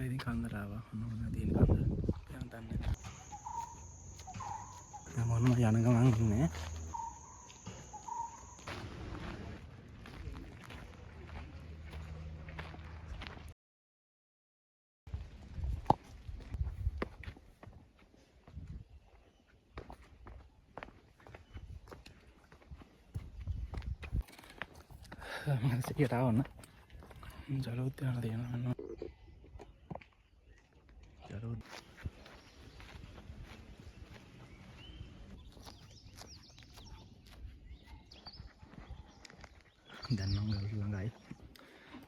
ඉතින් කන්දට ආවා. මොනවා තියෙන කන්ද යන්න දන්නේ නැහැ. දැන් මොනම යන ගමන් ඉන්නේ. මම සියට ආවන්න. ජලෝද්‍යාන තියෙනවා. දැන් නම් ගල් ළඟයි.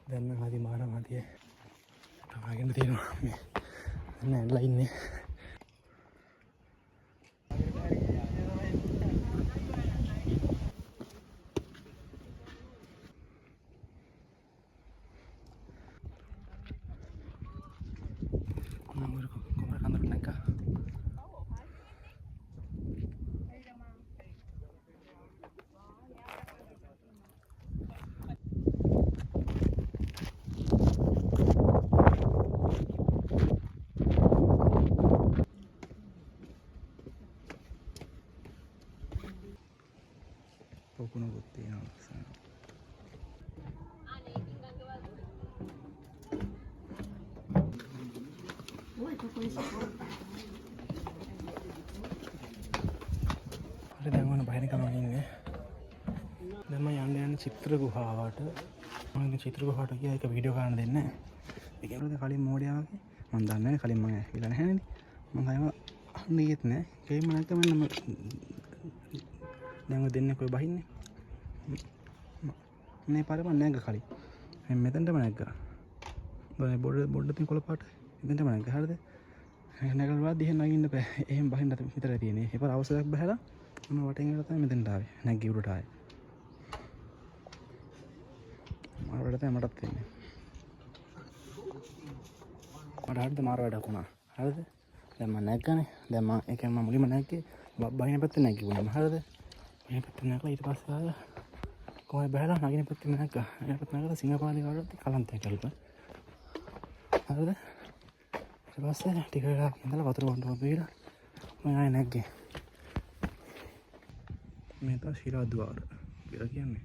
දැන් නම් හරි මානමතිය තමාගෙන තියෙනවා මේ. දැන් ඇල්ලලා ඉන්නේ. nomor kumar kantor mereka. Pokuno bukti yang sana. Ada dengan bahaya kamar ini. Dan मैं යන්න චිත්‍ර ගුහාවට මම චිත්‍ර ගුහාවට ගියා එක වීඩියෝ ගන්න දෙන්න. ඒක නේද කලින් මෝඩයා වගේ. මම දන්නේ නැහැ කලින් මම ඇවිල්ලා නැහැ නේද. මම ආයෙම අහන්නේත් නැහැ. ඒකම නැත්නම් මම දැන් ඔය දෙන්නේ කොයි බහින්නේ. මේ පාරේ මම නැග්ග කලින්. මම මෙතනටම නැග්ගා. බොඩ තියෙන කොළ පාට. එතනටම නැග්ගා. හරිද? නැගලා දිහෙන් නගින්න බෑ. එහෙම බහින්න විතරයි තියෙන්නේ. ඒ පාර අවසරයක් බහැලා මම වටෙන් ගිහලා තමයි මෙතනට ආවේ. නැග්ගි උඩට ආවේ. මාර වැඩ තමයි මටත් වෙන්නේ. මට හරියට මාර වැඩක් වුණා. හරිද? දැන් මම නැග්ගනේ. දැන් මම ඒ කියන්නේ මම මුලින්ම නැග්ගේ බහින පැත්තේ නැග්ගුණා. හරිද? බහින පැත්තේ නැගලා ඊට පස්සේ ආවා කොහේ බහලා නගින පැත්තේ නැග්ගා. ඊට පස්සේ නැගලා සිංහපාලේ වලට කලන්තයක් කළා. හරිද? ඊට පස්සේ ටික වෙලාවක් ඉඳලා වතුර බොන්න බීලා මම ආයෙ නැග්ගේ. මේ තමයි ශිරාද්වාර කියලා කියන්නේ.